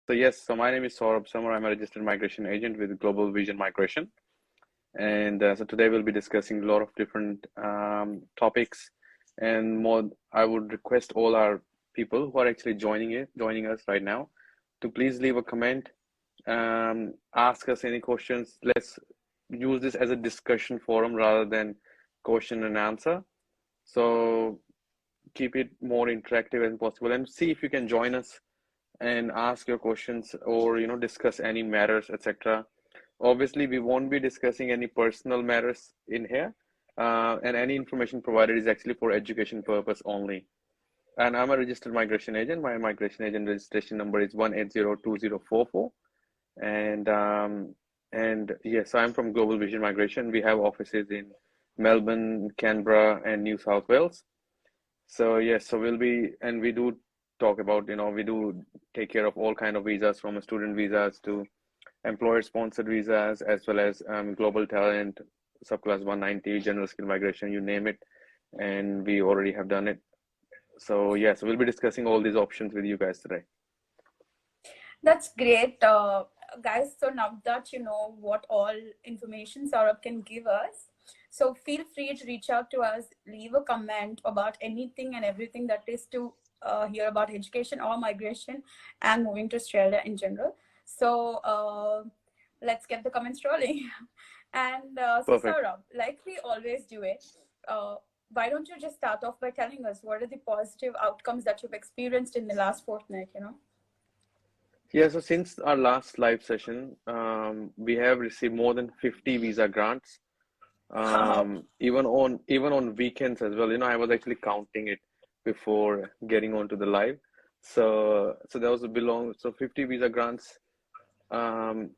So yes, so my name is Saurabh Smar. I'm a registered migration agent with Global Vision Migration. And so today we'll be discussing a lot of different topics and more. I would request all our people who are actually joining us right now to please leave a comment, ask us any questions. Let's use this as a discussion forum rather than question and answer. So keep it more interactive as possible and see if you can join us and ask your questions or discuss any matters, etc. Obviously we won't be discussing any personal matters in here, and any information provided is actually for education purpose only. And I'm a registered migration agent. My migration agent registration number is 1802044. And yes, I'm from Global Vision Migration. We have offices in Melbourne, Canberra, and New South Wales. So yes, so we do talk about, we do take care of all kind of visas, from student visas to employer sponsored visas, as well as global talent, subclass 190, general skill migration, you name it. And we already have done it. So yes, we'll be discussing all these options with you guys today. That's great, guys. So now that you know what all information Saurabh can give us, so feel free to reach out to us, leave a comment about anything and everything that is to hear about education or migration and moving to Australia in general. So let's get the comments rolling. And so Saurabh, like we always do it, why don't you just start off by telling us what are the positive outcomes that you've experienced in the last fortnight, Yeah, so since our last live session, we have received more than 50 visa grants. Even on weekends as well. I was actually counting it before getting onto the live. So that was so 50 visa grants.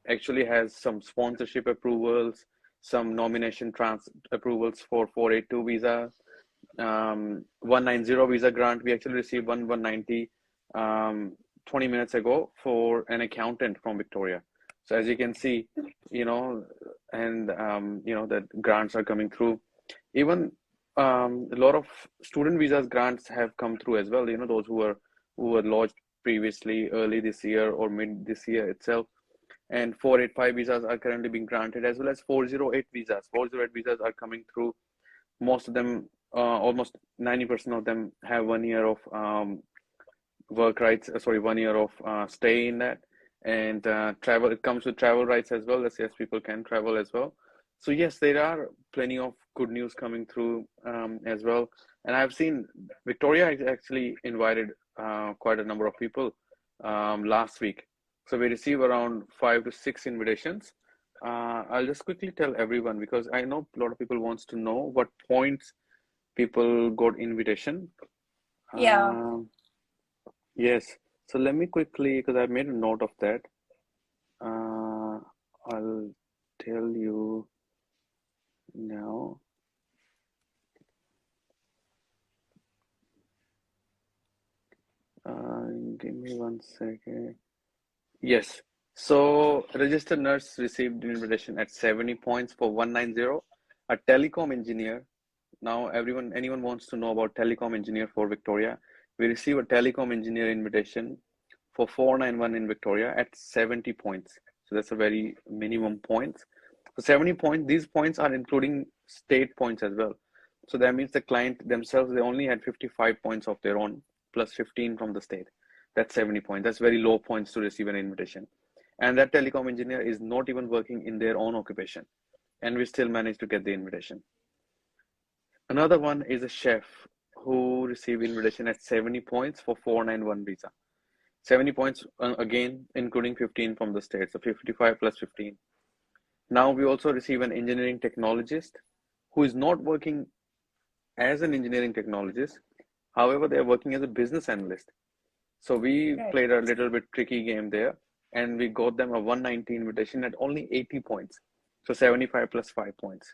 Actually has some sponsorship approvals, some nomination approvals for 482 visa, 190 visa grant. We actually received 190 20 minutes ago for an accountant from Victoria. So as you can see, that grants are coming through. Even a lot of student visas grants have come through as well. Those who were lodged previously, early this year or mid this year itself. And 485 visas are currently being granted, as well as 408 visas. 408 visas are coming through. Most of them, almost 90% of them, have 1 year of work rights. 1 year of stay in that. And travel, it comes with travel rights as well. Yes, people can travel as well. So yes, there are plenty of good news coming through as well. And I've seen Victoria actually invited quite a number of people last week. So we received around 5 to 6 invitations. I'll just quickly tell everyone, because I know a lot of people wants to know what points people got invitation. Yeah. Yes. So let me quickly, because I've made a note of that. I'll tell you now. Give me 1 second. Yes. So registered nurse received an invitation at 70 points for 190. A telecom engineer. Now anyone wants to know about telecom engineer for Victoria. We receive a telecom engineer invitation for 491 in Victoria at 70 points. So that's a very minimum points. So 70 points, these points are including state points as well. So that means the client themselves, they only had 55 points of their own plus 15 from the state. That's 70 points. That's very low points to receive an invitation. And that telecom engineer is not even working in their own occupation. And we still managed to get the invitation. Another one is a chef who received invitation at 70 points for 491 visa. 70 points, again, including 15 from the state. So 55 plus 15. Now we also receive an engineering technologist who is not working as an engineering technologist. However, they are working as a business analyst. So we played a little bit tricky game there, and we got them a 190 invitation at only 80 points. So 75 plus 5 points.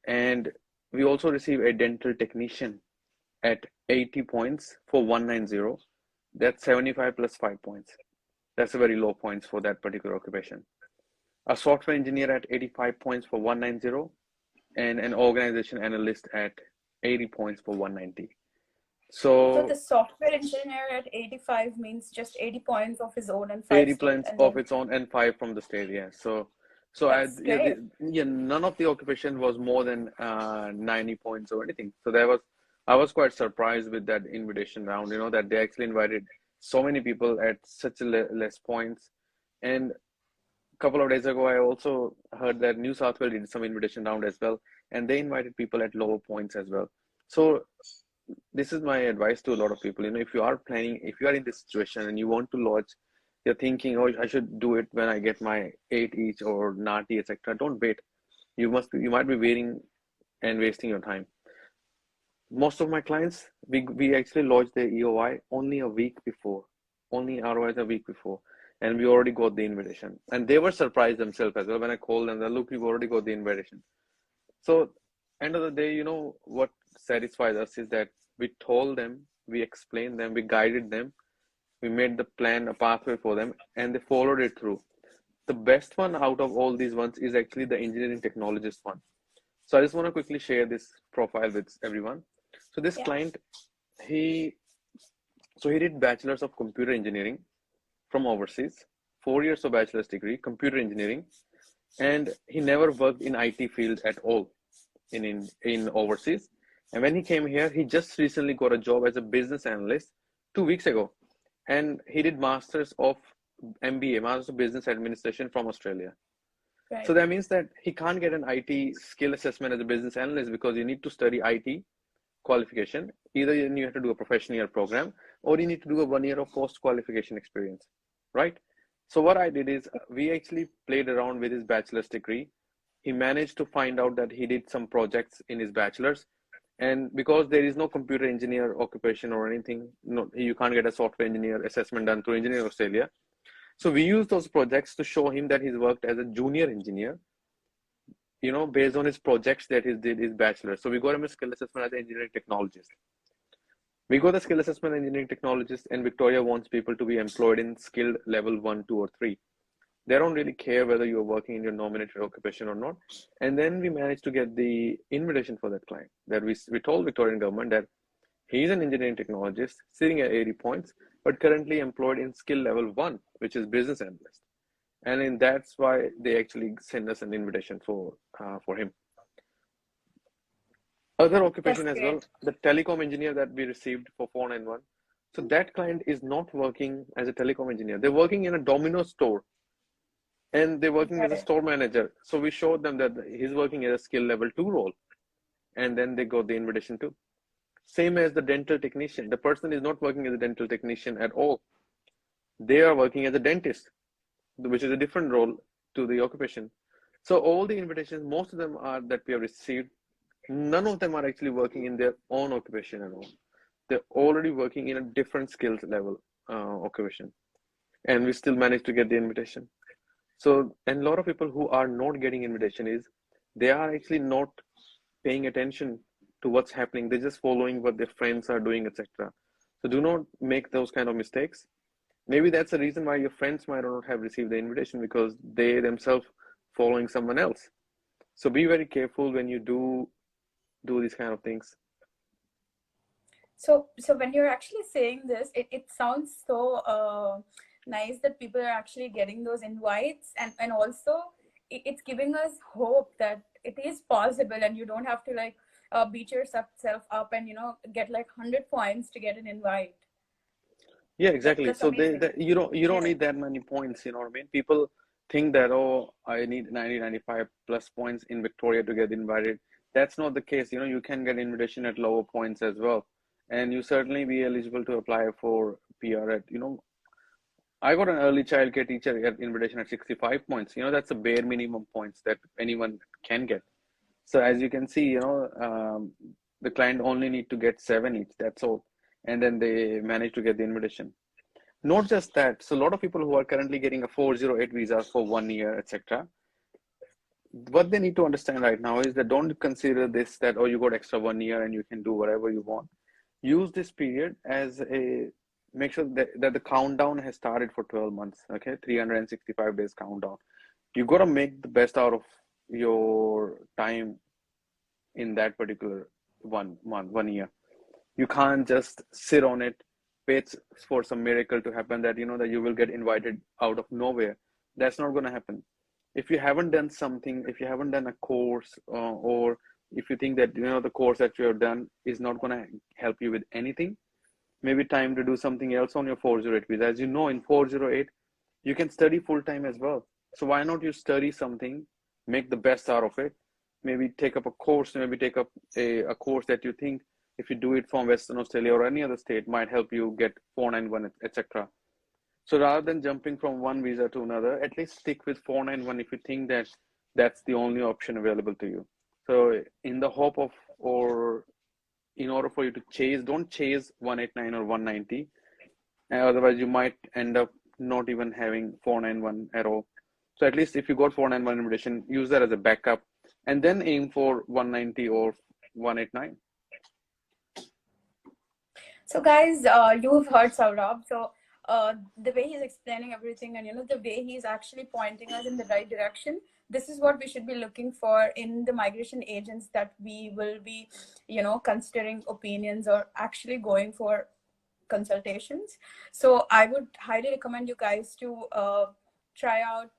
And we also received a dental technician at 80 points for 190. That's 75 plus 5 points. That's a very low points for that particular occupation. A software engineer at 85 points for 190, and an organization analyst at 80 points for 190. So the So software engineer at 85 means just 80 points of his own and 5 80 state, plants and of then its own and 5 from the state. Yeah. So I, that's yeah, great. yeah, none of the occupation was more than 90 points or anything. So I was quite surprised with that invitation round, that they actually invited so many people at such less points. And a couple of days ago, I also heard that New South Wales did some invitation round as well, and they invited people at lower points as well. So this is my advice to a lot of people. If you are planning, if you are in this situation and you want to lodge, you're thinking, oh, I should do it when I get my 8 each or NATI, etc. Don't wait. You might be waiting and wasting your time. Most of my clients, we actually lodged their EOI only a week before, only ROIs a week before, and we already got the invitation. And they were surprised themselves as well when I called them. That look, we've already got the invitation. So, end of the day, what satisfies us is that we told them, we explained them, we guided them, we made the plan, a pathway for them, and they followed it through. The best one out of all these ones is actually the engineering technologist one. So I just want to quickly share this profile with everyone. So this Yeah. client, he did bachelor's of computer engineering from overseas, 4 years of bachelor's degree, computer engineering, and he never worked in IT field at all in overseas. And when he came here, he just recently got a job as a business analyst 2 weeks ago, and he did masters of MBA, Masters of Business Administration from Australia. Right. So that means that he can't get an IT skill assessment as a business analyst because you need to study IT qualification. Either you have to do a professional year program or you need to do a 1 year of post qualification experience, right? So what I did is we actually played around with his bachelor's degree. He managed to find out that he did some projects in his bachelor's, and because there is no computer engineer occupation or anything, no, you can't get a software engineer assessment done through Engineering Australia. So we used those projects to show him that he's worked as a junior engineer, based on his projects that he did his bachelor. So we got him a skill assessment as an engineering technologist. We got the skill assessment engineering technologist, and Victoria wants people to be employed in skilled level 1, 2, or 3. They don't really care whether you're working in your nominated occupation or not. And then we managed to get the invitation for that client. That we told Victorian government that he's an engineering technologist sitting at 80 points, but currently employed in skill level 1, which is business analyst. And that's why they actually send us an invitation for him. Other occupation as well, the telecom engineer that we received for 491. So that client is not working as a telecom engineer. They're working in a Domino's store, and they're working as a store manager. So we showed them that he's working as a skill level 2 role, and then they got the invitation too. Same as the dental technician. The person is not working as a dental technician at all. They are working as a dentist, which is a different role to the occupation. So all the invitations, most of them are that we have received, none of them are actually working in their own occupation at all. They're already working in a different skills level occupation. And we still managed to get the invitation. So, and a lot of people who are not getting invitation is, they are actually not paying attention to what's happening. They're just following what their friends are doing, etc. So do not make those kind of mistakes. Maybe that's the reason why your friends might not have received the invitation, because they themselves following someone else. So be very careful when you do these kind of things. So when you're actually saying this, it sounds so nice that people are actually getting those invites, and also it's giving us hope that it is possible, and you don't have to beat yourself up and get like 100 points to get an invite. Yeah, exactly. That's So amazing. you don't need that many points. You know what I mean? People think that, oh, I need 90, 95 plus points in Victoria to get invited. That's not the case. You can get invitation at lower points as well, and you certainly be eligible to apply for PR at. I got an early childcare teacher at invitation at 65 points. That's the bare minimum points that anyone can get. So as you can see, the client only need to get 7 each. That's all, and then they manage to get the invitation. Not just that. So a lot of people who are currently getting a 408 visa for 1 year, etc. What they need to understand right now is that don't consider this that, oh, you got extra 1 year and you can do whatever you want. Use this period as make sure that the countdown has started for 12 months. Okay, 365 days countdown. You got to make the best out of your time in that particular 1 month, 1 year. You can't just sit on it, wait for some miracle to happen that that you will get invited out of nowhere. That's not going to happen. If you haven't done something, if you haven't done a course, or if you think that the course that you have done is not going to help you with anything, maybe time to do something else on your 408 visa. As you know, in 408 you can study full time as well. So why not you study something, make the best out of it, maybe take up a course, maybe take up a course that you think if you do it from Western Australia or any other state might help you get 491, etc. So rather than jumping from one visa to another, at least stick with 491 if you think that that's the only option available to you. So in the hope of, or in order for you to chase, don't chase 189 or 190. Otherwise, you might end up not even having 491 at all. So at least if you got 491 invitation, use that as a backup and then aim for 190 or 189. So guys, you've heard Saurabh. So the way he's explaining everything, and the way he's actually pointing us in the right direction, this is what we should be looking for in the migration agents that we will be, considering opinions or actually going for consultations. So I would highly recommend you guys to try out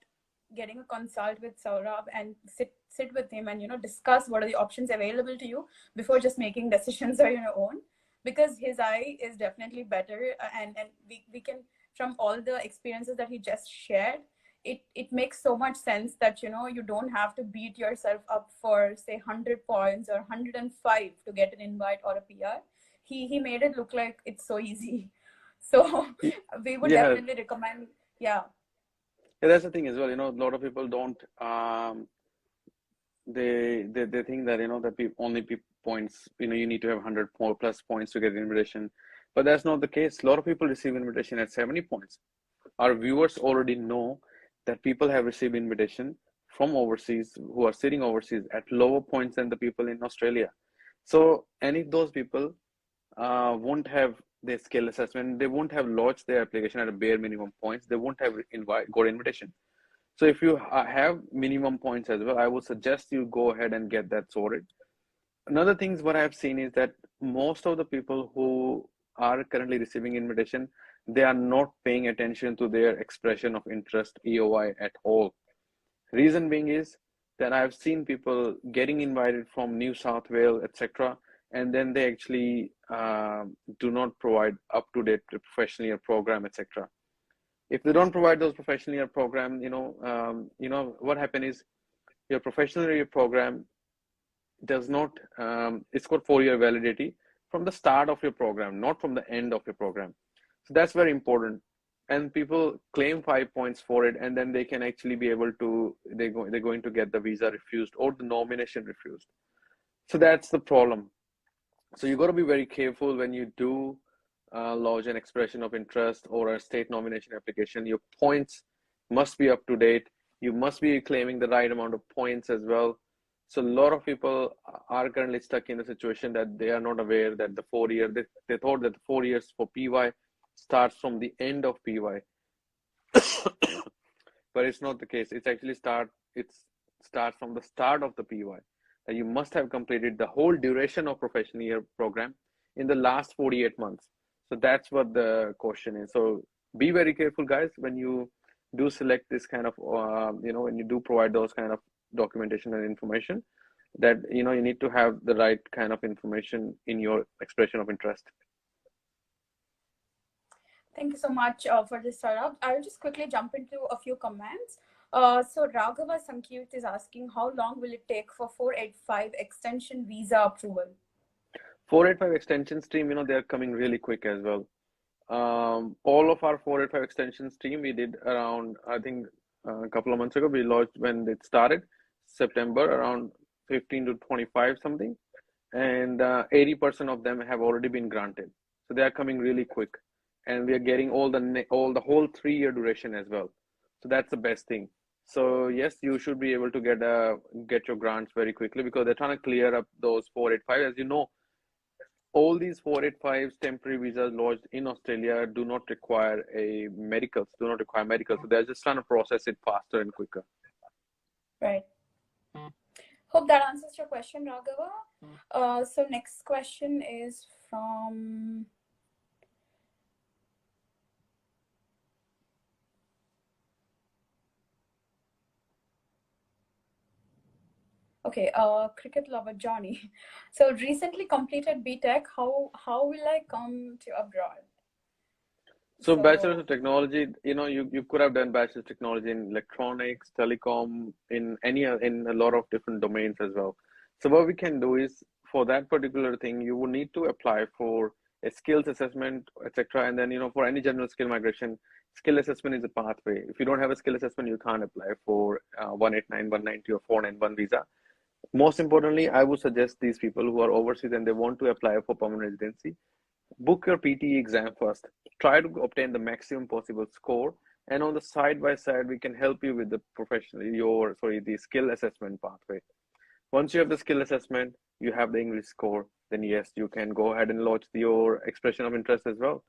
getting a consult with Saurabh and sit with him and discuss what are the options available to you before just making decisions on your own, because his eye is definitely better, and we can, from all the experiences that he just shared, it makes so much sense that you don't have to beat yourself up for say 100 points or 105 to get an invite or a PR. He made it look like it's so easy. So we would definitely recommend. Yeah, that's the thing as well. A lot of people don't they think that that only points, you need to have 100 plus points to get an invitation, but that's not the case. A lot of people receive invitation at 70 points. Our viewers already know that people have received invitation from overseas who are sitting overseas at lower points than the people in Australia. So, and if those people won't have their skill assessment, they won't have lodged their application at a bare minimum points, they won't have got invitation. So if you have minimum points as well, I would suggest you go ahead and get that sorted. Another thing what I've seen is that most of the people who are currently receiving invitation, they are not paying attention to their expression of interest, EOI, at all. Reason being is that I've seen people getting invited from New South Wales, etc., and then they actually do not provide up-to-date professional year program, etc. If they don't provide those professional year program, what happens is your professional year program does not, it's got 4-year validity from the start of your program, not from the end of your program. So that's very important. And people claim 5 points for it, and then they can actually be able to, they're going to get the visa refused or the nomination refused. So that's the problem. So you got to be very careful when you do lodge an expression of interest or a state nomination application. Your points must be up to date. You must be claiming the right amount of points as well. So a lot of people are currently stuck in a situation that they are not aware that the 4-year, they thought that the 4 years for PY starts from the end of PY. But it's not the case. It's actually starts from the start of the PY. That you must have completed the whole duration of professional year program in the last 48 months. So that's what the question is. So be very careful, guys, when you do select this kind of, when you do provide those kind of documentation and information, that you need to have the right kind of information in your expression of interest. Thank you so much for this, Saurabh. I'll just quickly jump into a few comments. So Raghava Sankyut is asking, how long will it take for 485 extension visa approval? 485 extension stream, they are coming really quick as well. All of our 485 extension stream we did around, I think a couple of months ago, we launched when it started, September, around 15 to 25 something, and 80% of them have already been granted. So they are coming really quick, and we are getting all the whole 3-year duration as well. So that's the best thing. So yes, you should be able to get your grants very quickly, because they're trying to clear up those 485. As you know, all these 485 temporary visas lodged in Australia do not require medicals. So they're just trying to process it faster and quicker. Right. Hope that answers your question, Raghava. So next question is from... Okay, cricket lover Johnny. So recently completed BTech. How will I come to abroad? So Bachelor's of Technology, you could have done Bachelor's of Technology in electronics, telecom, in a lot of different domains as well. So what we can do is, for that particular thing, you would need to apply for a skills assessment, etc. And then, for any general skill migration, skill assessment is a pathway. If you don't have a skill assessment, you can't apply for 189, 190, or 491 visa. Most importantly, I would suggest these people who are overseas and they want to apply for permanent residency, book your PTE exam first. Try to obtain the maximum possible score, and on the side by side, we can help you with the the skill assessment pathway. Once you have the skill assessment, you have the English score, then yes, you can go ahead and lodge your expression of interest as well.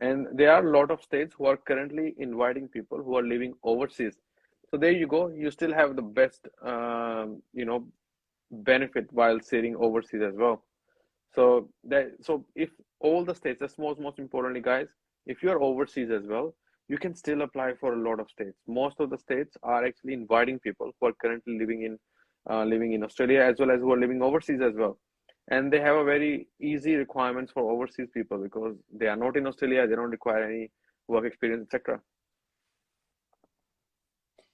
And there are a lot of states who are currently inviting people who are living overseas. So there you go. You still have the best, benefit while sitting overseas as well. So if all the states, that's most importantly, guys, if you're overseas as well, you can still apply for a lot of states. Most of the states are actually inviting people who are currently living in Australia, as well as who are living overseas as well. And they have a very easy requirements for overseas people because they are not in Australia, they don't require any work experience, etc.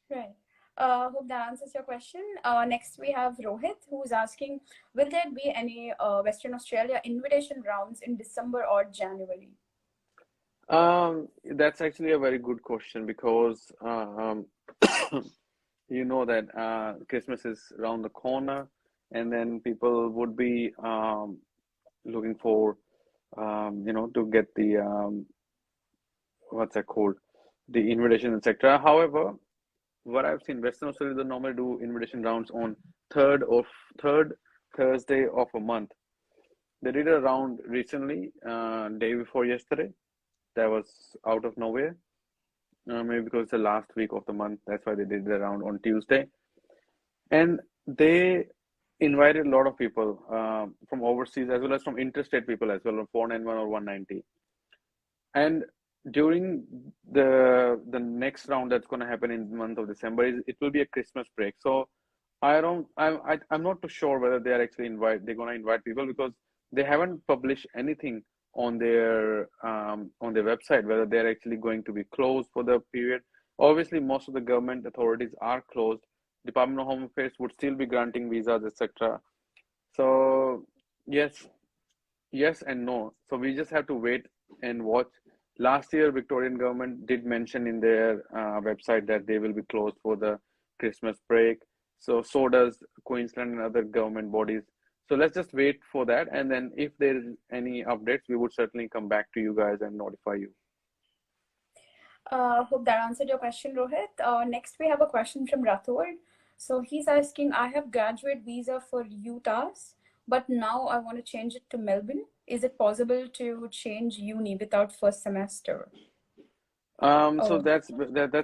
Right. Hope that answers your question. Next, we have Rohit, who's asking, will there be any Western Australia invitation rounds in December or January? That's actually a very good question because you know that Christmas is around the corner, and then people would be looking for to get the what's that called, the invitation, etc. However, what I've seen, Western Australia, they normally do invitation rounds on third Thursday of a month. They did a round recently, day before yesterday. That was out of nowhere. Maybe because it's the last week of the month, that's why they did the round on Tuesday. And they invited a lot of people from overseas as well as from interstate people as well, on 491 or 190. And during the next round that's going to happen in the month of December, it will be a Christmas break. So I'm not too sure whether they're going to invite people because they haven't published anything on their website whether they're actually going to be closed for the period. Obviously, most of the government authorities are closed. Department of Home Affairs would still be granting visas, etc. So yes and no. So we just have to wait and watch. Last year, Victorian government did mention in their website that they will be closed for the Christmas break. So does Queensland and other government bodies. So let's just wait for that. And then if there is any updates, we would certainly come back to you guys and notify you. Hope that answered your question, Rohit. Next, we have a question from Rathod. So he's asking, I have graduate visa for UTAS, but now I want to change it to Melbourne. Is it possible to change uni without first semester? So that's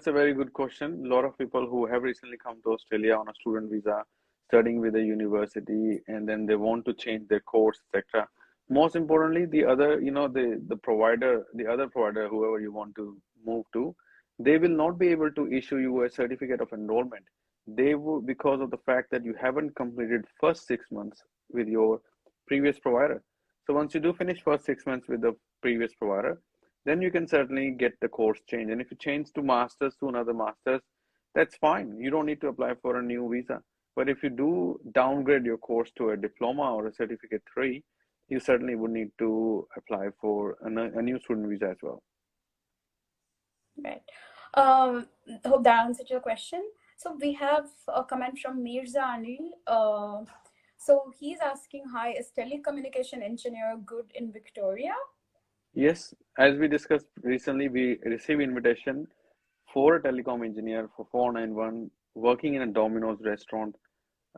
a very good question. A lot of people who have recently come to Australia on a student visa, studying with a university, and then they want to change their course, etc. Most importantly, the other provider, whoever you want to move to, they will not be able to issue you a certificate of enrollment. They will, because of the fact that you haven't completed first 6 months with your previous provider. So once you do finish first 6 months with the previous provider, then you can certainly get the course changed. And if you change to masters, to another masters, that's fine. You don't need to apply for a new visa. But if you do downgrade your course to a diploma or a certificate 3, you certainly would need to apply for a new student visa as well. Right. Hope that answered your question. So we have a comment from Mirza Anil. So he's asking, hi, is telecommunication engineer good in Victoria? Yes, as we discussed recently, we received invitation for a telecom engineer for 491 working in a Domino's restaurant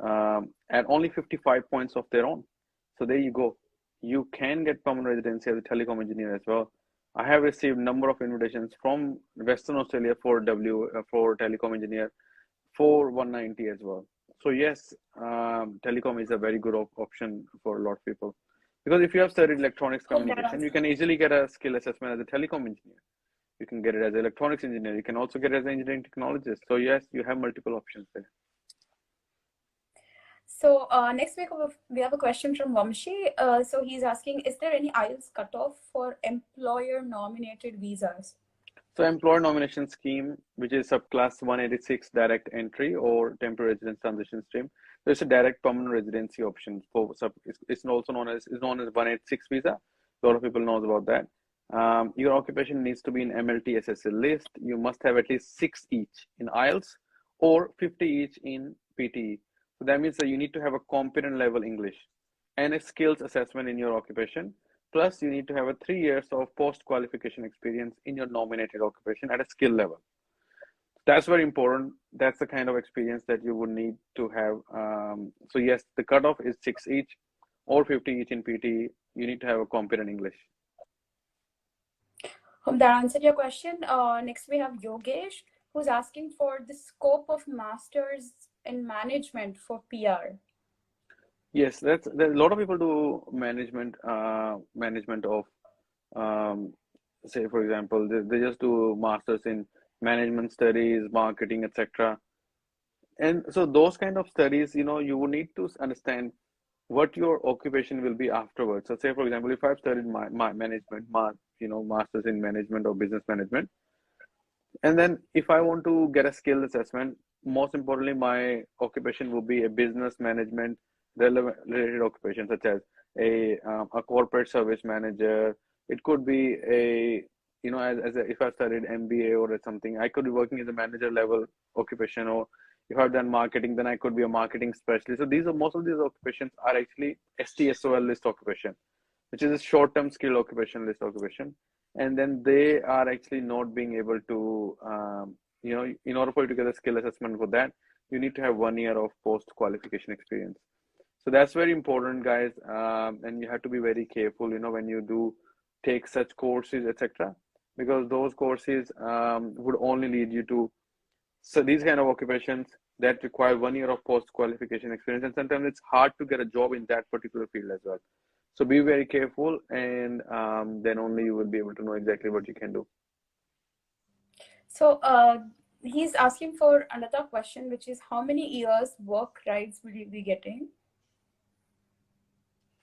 at only 55 points of their own. So there you go. You can get permanent residency as a telecom engineer as well. I have received a number of invitations from Western Australia for telecom engineer for 190 as well. So yes, telecom is a very good option for a lot of people. Because if you have studied electronics Hope that communication, you answers. can easily get a skill assessment as a telecom engineer. You can get it as an electronics engineer. You can also get it as an engineering technologist. So yes, you have multiple options there. So next we have a question from Vamshi. So he's asking, is there any IELTS cutoff for employer-nominated visas? So employer nomination scheme, which is subclass 186 direct entry or temporary residence transition stream. There's a direct permanent residency option for it's also known as 186 visa. A lot of people knows about that. Your occupation needs to be in MLT SSL list. You must have at least 6 each in IELTS or 50 each in PTE. So that means that you need to have a competent level English and a skills assessment in your occupation. Plus, you need to have a 3 years of post-qualification experience in your nominated occupation at a skill level. That's very important. That's the kind of experience that you would need to have. So yes, the cutoff is 6 each or 50 each in PT. You need to have a competent English. Hope that answered your question. Next we have Yogesh, who's asking for the scope of masters in management for PR. Yes, there's a lot of people do management of say for example they just do masters in management studies, marketing, etc. And so those kind of studies, you would need to understand what your occupation will be afterwards. So say for example, if I've studied my management, masters in management or business management, and then if I want to get a skill assessment, most importantly, my occupation will be a business management relevant related occupation, such as a corporate service manager. It could be a, if I studied MBA or something, I could be working as a manager level occupation. Or if I've done marketing, then I could be a marketing specialist. So most of these occupations are actually STSOL list occupation, which is a short-term skill occupation list occupation. And then they are actually not being able to, in order for you to get a skill assessment for that, you need to have 1 year of post-qualification experience. So that's very important, guys. And you have to be very careful, when you do take such courses, etc., because those courses would only lead you to these kind of occupations that require 1 year of post-qualification experience. And sometimes it's hard to get a job in that particular field as well. So be very careful, and then only you will be able to know exactly what you can do. So he's asking for another question, which is how many years work rights will you be getting?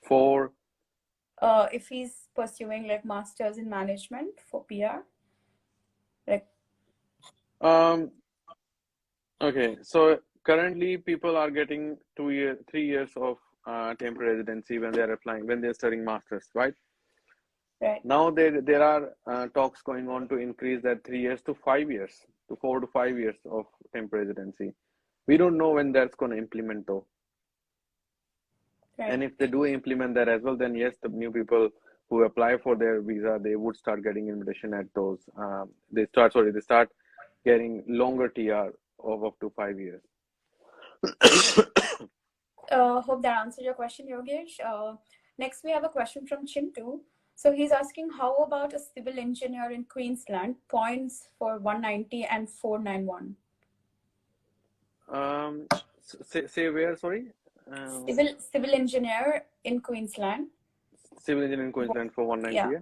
For if he's pursuing like masters in management for PR, like okay, so currently people are getting 3 years of temporary residency when they're studying masters, right? Right. Now there are talks going on to increase that 3 years to 5 years, to 4 to 5 years of temporary residency. We don't know when that's going to implement though. Right. And if they do implement that as well, then yes, the new people who apply for their visa, they would start getting invitation at those. They start getting longer TR of up to 5 years. Hope that answered your question, Yogesh. Next, we have a question from Chintu. So he's asking, how about a civil engineer in Queensland? Points for 190 and 491. Say where, sorry? Civil engineer in Queensland. Civil engineer in Queensland for 190, yeah?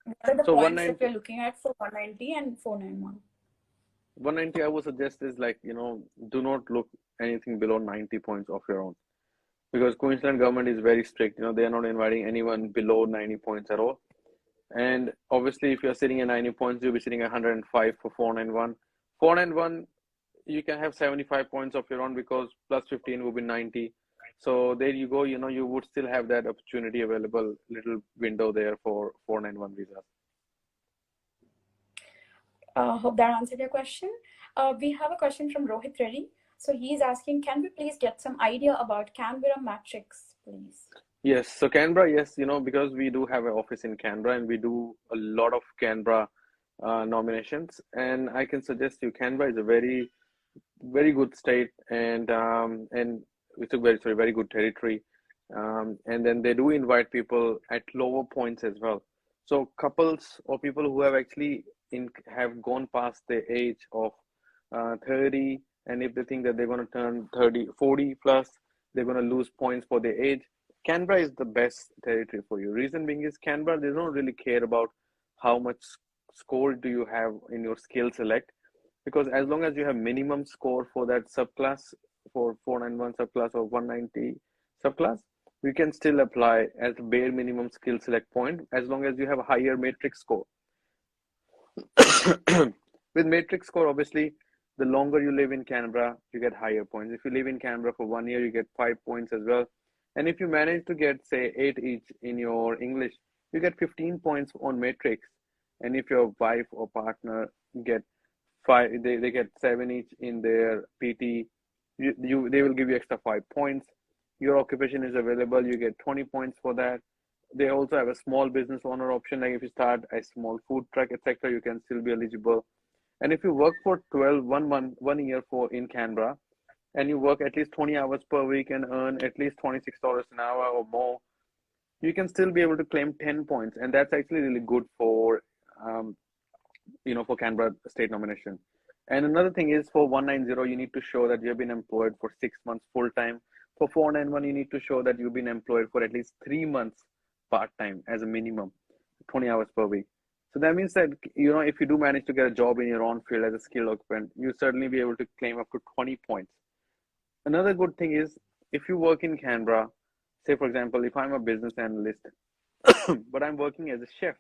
What are the so points that we're looking at for 190 and 491? 190, I would suggest is do not look anything below 90 points of your own. Because Queensland government is very strict, they are not inviting anyone below 90 points at all. And obviously, if you're sitting at 90 points, you'll be sitting at 105 for 491. 491, you can have 75 points of your own because plus 15 will be 90. So there you go, you would still have that opportunity available, little window there for 491 visas. Hope that answered your question. We have a question from Rohit Reddy. So he's asking, can we please get some idea about Canberra matrix, please? Yes, so Canberra, yes, because we do have an office in Canberra and we do a lot of Canberra nominations. And I can suggest you, Canberra is a very, very good state, and it's a very good territory. And then they do invite people at lower points as well. So couples or people who have actually have gone past the age of 30 and if they think that they're going to turn 30, 40 plus, they're going to lose points for their age, Canberra is the best territory for you. Reason being is Canberra, they don't really care about how much score do you have in your skill select, because as long as you have minimum score for that subclass, for 491 subclass or 190 subclass, you can still apply as bare minimum skill select point as long as you have a higher matrix score. With matrix score, obviously, the longer you live in Canberra, you get higher points. If you live in Canberra for 1 year, you get 5 points as well. And if you manage to get, say, 8 each in your English, you get 15 points on matrix. And if your wife or partner get 5, they get 7 each in their PT, they will give you extra 5 points. Your occupation is available, you get 20 points for that. They also have a small business owner option, like if you start a small food truck, etc., you can still be eligible. And if you work for 1 year for in Canberra, and you work at least 20 hours per week and earn at least $26 an hour or more, you can still be able to claim 10 points. And that's actually really good for, for Canberra state nomination. And another thing is for 190, you need to show that you've been employed for 6 months full time. For 491, you need to show that you've been employed for at least 3 months part time as a minimum, 20 hours per week. So that means that, if you do manage to get a job in your own field as a skilled occupant, you certainly be able to claim up to 20 points. Another good thing is if you work in Canberra, say for example, if I'm a business analyst, but I'm working as a chef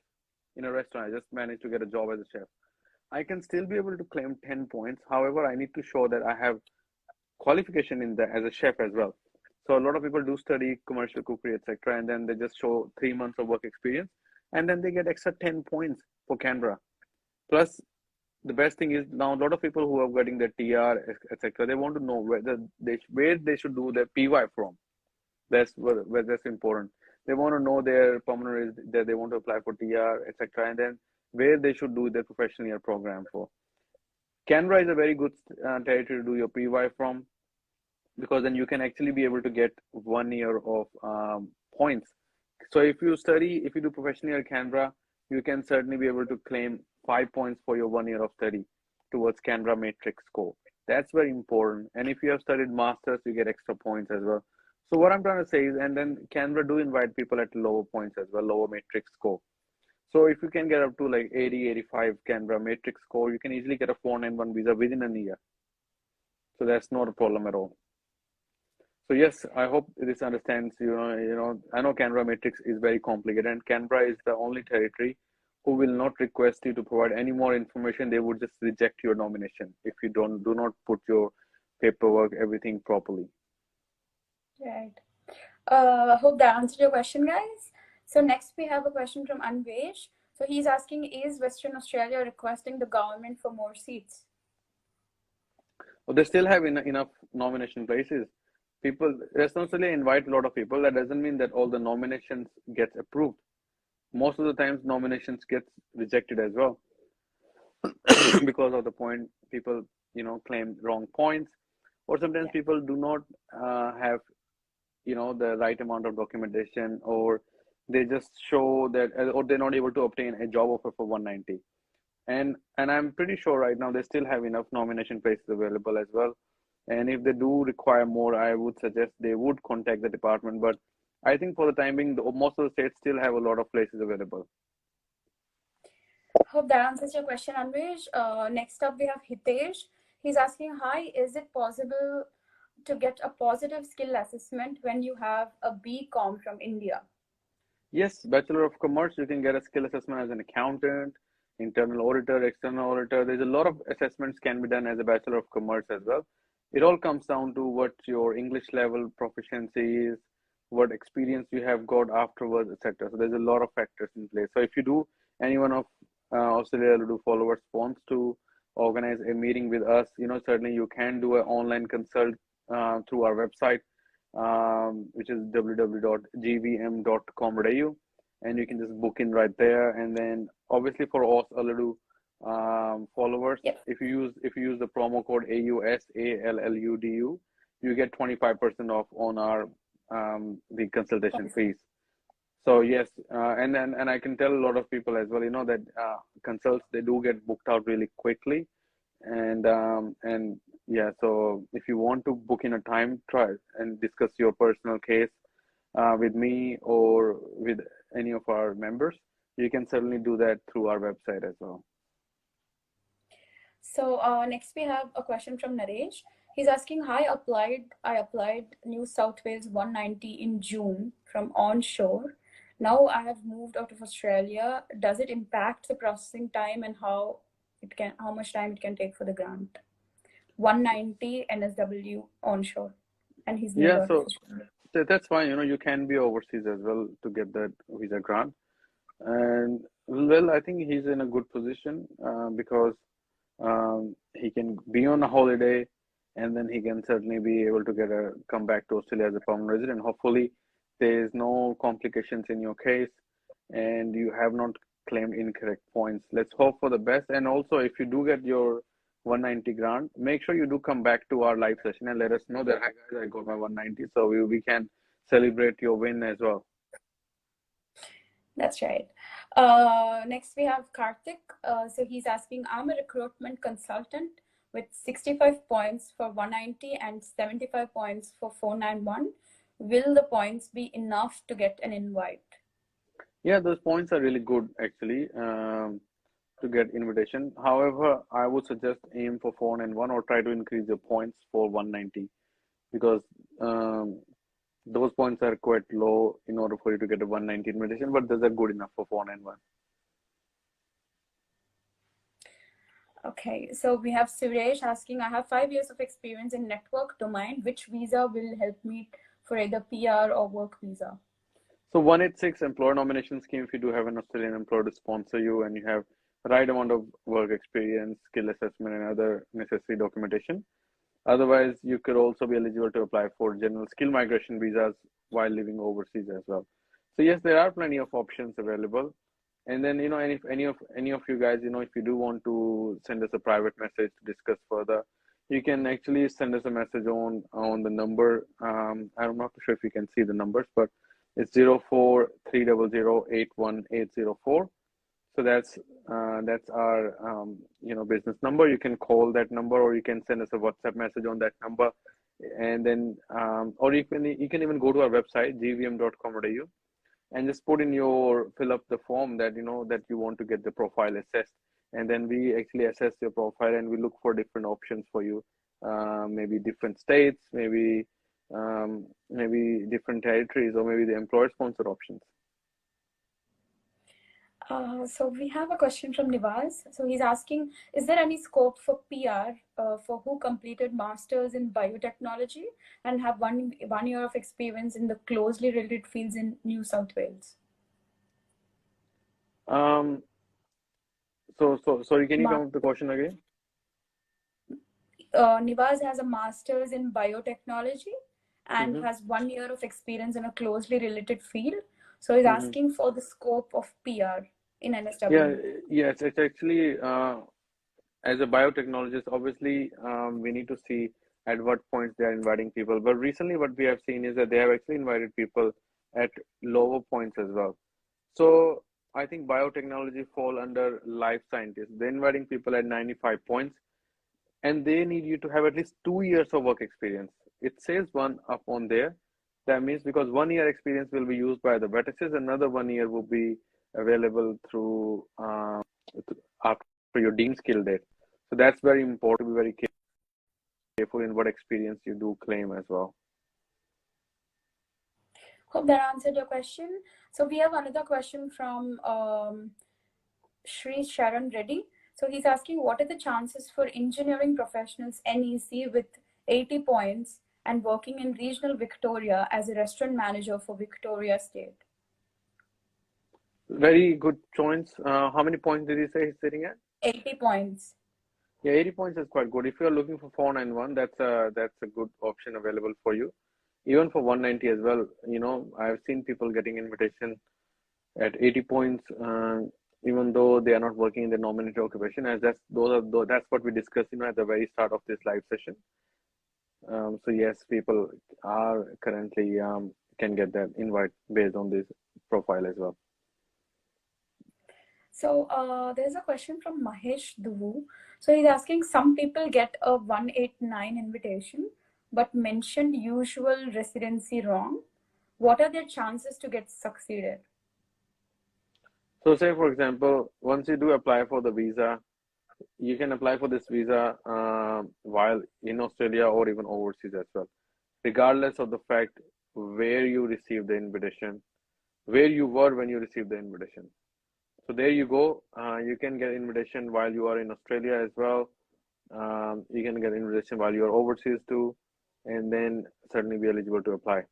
in a restaurant, I just managed to get a job as a chef, I can still be able to claim 10 points. However, I need to show that I have qualification in as a chef as well. So a lot of people do study commercial cookery, etc., and then they just show 3 months of work experience, and then they get extra 10 points for Canberra. Plus, the best thing is now a lot of people who are getting their TR, etc., they want to know where they should do their PY from. That's where that's important. They want to know their permanent that they want to apply for TR, etc., and then where they should do their professional year program for. Canberra is a very good territory to do your PY from, because then you can actually be able to get 1 year of points. So if you do professional year Canberra, you can certainly be able to claim 5 points for your 1 year of study towards Canberra matrix score. That's very important. And if you have studied masters, you get extra points as well. So what I'm trying to say is, and then Canberra do invite people at lower points as well, lower matrix score. So if you can get up to like 80, 85 Canberra matrix score, you can easily get a 491 visa within a year. So that's not a problem at all. So yes, I hope this understands, I know Canberra matrix is very complicated, and Canberra is the only territory who will not request you to provide any more information. They would just reject your nomination if you do not put your paperwork, everything properly. Right. Hope that answered your question, guys. So next we have a question from 𝐿𝐥𝐿. So he's asking, is Western Australia requesting the government for more seats? Well, they still have enough nomination places. Western Australia invite a lot of people. That doesn't mean that all the nominations get approved. Most of the times nominations get rejected as well because of the point people, claim wrong points, or sometimes people do not have, the right amount of documentation, or they just show that, or they're not able to obtain a job offer for 190. And I'm pretty sure right now they still have enough nomination places available as well. And if they do require more, I would suggest they would contact the department. But I think for the time being, most of the states still have a lot of places available. Hope that answers your question, 𝐿𝐥𝐿. Next up, we have Hitesh. He's asking, hi, is it possible to get a positive skill assessment when you have a BCom from India? Yes, Bachelor of Commerce, you can get a skill assessment as an accountant, internal auditor, external auditor. There's a lot of assessments can be done as a Bachelor of Commerce as well. It all comes down to what your English level proficiency is, what experience you have got afterwards, etc. So there's a lot of factors in place. So if you do, anyone of Australia do followers wants to organize a meeting with us, certainly you can do an online consult through our website, which is www.gvm.com.au, and you can just book in right there. And then obviously for us Aladu followers, yep, if you use the promo code AUSALLUDU, you get 25% off on our the consultation fees. So yes, and I can tell a lot of people as well, that consults, they do get booked out really quickly, and Yeah, so if you want to book in a time, try and discuss your personal case with me or with any of our members. You can certainly do that through our website as well. So next we have a question from Naresh. He's asking, I applied New South Wales 190 in June from onshore. Now I have moved out of Australia. Does it impact the processing time and how much time it can take for the grant? 190 NSW onshore, and he's moved Yeah, out of so Australia. that's fine. You can be overseas as well to get that visa grant. And well, I think he's in a good position because he can be on a holiday, and then he can certainly be able to come back to Australia as a permanent resident. Hopefully, there is no complications in your case, and you have not claimed incorrect points. Let's hope for the best. And also, if you do get your 190 grant, make sure you do come back to our live session and let us know that, hi guys, I got my 190, so we can celebrate your win as well. That's right. Next we have Karthik. So he's asking, I'm a recruitment consultant with 65 points for 190 and 75 points for 491. Will the points be enough to get an invite? Yeah, those points are really good actually to get invitation. However, I would suggest aim for 491 or try to increase your points for 190 because those points are quite low in order for you to get a 190 invitation, but those are good enough for 491. Okay, so we have Suresh asking, I have 5 years of experience in network domain. Which visa will help me for either PR or work visa? So 186 employer nomination scheme, if you do have an Australian employer to sponsor you and you have the right amount of work experience, skill assessment, and other necessary documentation. Otherwise, you could also be eligible to apply for general skill migration visas while living overseas as well. So yes, there are plenty of options available. And then, and if any of you guys, if you do want to send us a private message to discuss further, you can actually send us a message on the number. I'm not sure if you can see the numbers, but it's 0430081804. So that's our business number. You can call that number, or you can send us a WhatsApp message on that number, and then or you can even go to our website gvm.com.au and just fill up the form that that you want to get the profile assessed, and then we actually assess your profile and we look for different options for you, maybe different states, maybe different territories, or maybe the employer sponsored options. So we have a question from Nivas. So he's asking, is there any scope for PR for who completed masters in biotechnology and have one year of experience in the closely related fields in New South Wales? Sorry, can you come up with the question again? Nivas has a master's in biotechnology and has 1 year of experience in a closely related field. So he's asking for the scope of PR in NSW. Yes, it's actually as a biotechnologist, obviously we need to see at what points they are inviting people. But recently what we have seen is that they have actually invited people at lower points as well. So I think biotechnology fall under life scientists. They're inviting people at 95 points, and they need you to have at least 2 years of work experience. It says one up on there. That means because 1 year experience will be used by the vertices, another 1 year will be available through after your deemed skill date. So that's very important to be very careful in what experience you do claim as well. Hope that answered your question. So we have another question from Shri Sharan Reddy. So he's asking, what are the chances for engineering professionals NEC with 80 points and working in regional Victoria as a restaurant manager for Victoria State? Very good points. How many points did he say he's sitting at? 80 points. Yeah, 80 points is quite good. If you're looking for 491, that's a good option available for you. Even for 190 as well, I've seen people getting invitation at 80 points, even though they are not working in the nominated occupation, as that's what we discussed, at the very start of this live session. So yes, people are currently can get that invite based on this profile as well. So there's a question from Mahesh Duvu. So he's asking, some people get a 189 invitation but mentioned usual residency wrong. What are their chances to get succeeded? So say for example, once you do apply for the visa, you can apply for this visa while in Australia or even overseas as well, regardless of the fact where you received the invitation, where you were when you received the invitation. So there you go. You can get invitation while you are in Australia as well. You can get invitation while you are overseas too, and then certainly be eligible to apply.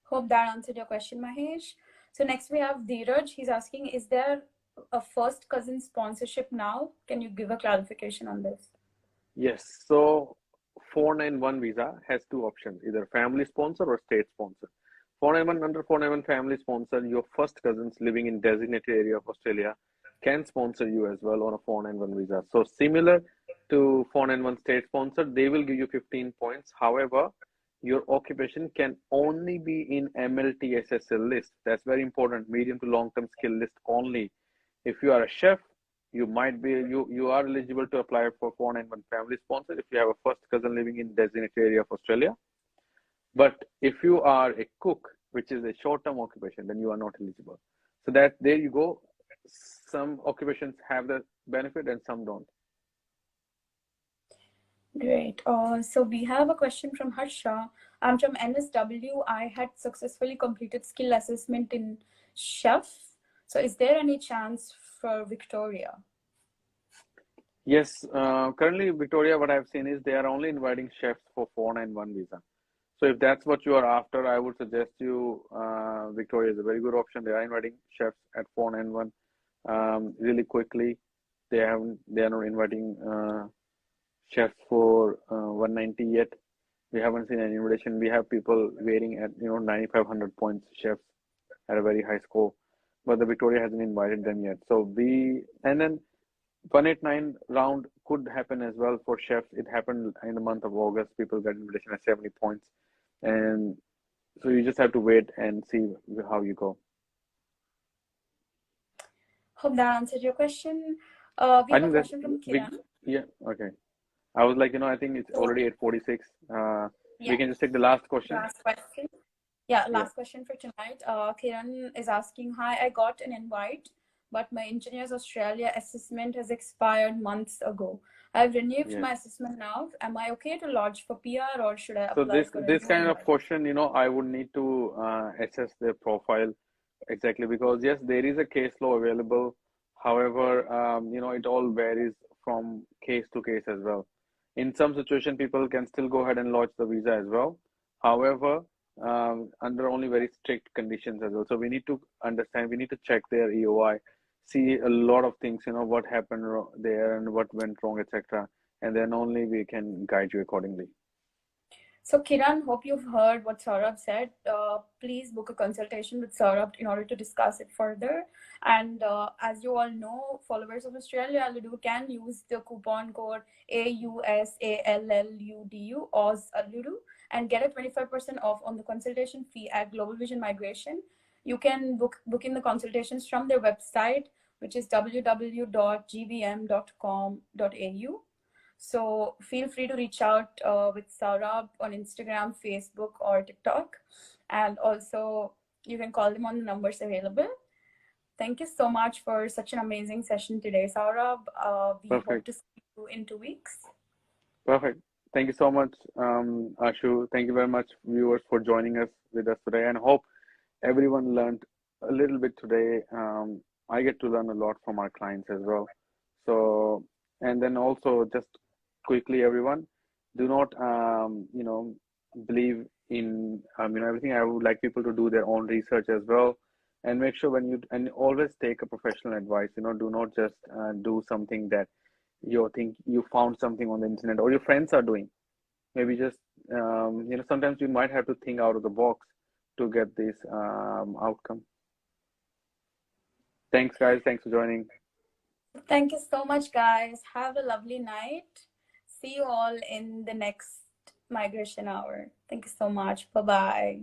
Hope that answered your question, Mahesh. So next we have Dheeraj. He's asking, is there a first cousin sponsorship now? Can you give a clarification on this? Yes. So 491 visa has two options, either family sponsor or state sponsor. 491 under 491 family sponsor, your first cousins living in designated area of Australia can sponsor you as well on a 491 visa. So similar to 491 state sponsor, they will give you 15 points. However, your occupation can only be in MLTSSL list. That's very important, medium to long term skill list only. If you are a chef, you might be you are eligible to apply for 491 family sponsor if you have a first cousin living in designated area of Australia. But if you are a cook, which is a short-term occupation, then you are not eligible. So that there you go. Some occupations have the benefit and some don't. Great. So we have a question from Harsha. I'm from NSW. I had successfully completed skill assessment in chef. So is there any chance for Victoria? Yes, currently Victoria, what I've seen is they are only inviting chefs for 491 visa. So if that's what you are after, I would suggest you Victoria is a very good option. They are inviting chefs at 491 really quickly. They are not inviting chefs for 190 yet. We haven't seen any invitation. We have people waiting at 9,500 points chefs at a very high score, but the Victoria hasn't invited them yet. So and then 189 round could happen as well for chefs. It happened in the month of August. People got invitation at 70 points, and so you just have to wait and see how you go. Hope that answered your question. We have a question from Kiran. Yeah, okay. I was like, I think it's already 8:46. We can just take the last question. Last question. Yeah, last question for tonight. Kiran is asking, hi, I got an invite, but my Engineers Australia assessment has expired months ago. I've renewed my assessment now. Am I okay to lodge for PR or should I apply for this kind of question, I would need to assess their profile exactly, because yes, there is a case law available. However, it all varies from case to case as well. In some situation, people can still go ahead and lodge the visa as well. However, under only very strict conditions as well. So we need to understand, we need to check their EOI, see a lot of things, what happened there and what went wrong, etc. And then only we can guide you accordingly. So Kiran, hope you've heard what Saurabh said. Please book a consultation with Saurabh in order to discuss it further. And as you all know, followers of Australia Aludu can use the coupon code AUSALLUDU Aludu and get a 25% off on the consultation fee at Global Vision Migration. You can book in the consultations from their website, which is www.gbm.com.au. So feel free to reach out with Saurabh on Instagram, Facebook, or TikTok. And also you can call them on the numbers available. Thank you so much for such an amazing session today, Saurabh. We hope to see you in 2 weeks. Perfect. Thank you so much, Ashu. Thank you very much, viewers, for joining us with us today, and hope everyone learned a little bit today. I get to learn a lot from our clients as well. So, and then also just quickly, everyone, do not, believe in, everything. I would like people to do their own research as well, and make sure and always take a professional advice. Do not just do something that you think you found something on the internet or your friends are doing. Maybe just, sometimes you might have to think out of the box to get this outcome. Thanks, guys. Thanks for joining. Thank you so much, guys. Have a lovely night. See you all in the next Migration Hour. Thank you so much. Bye-bye.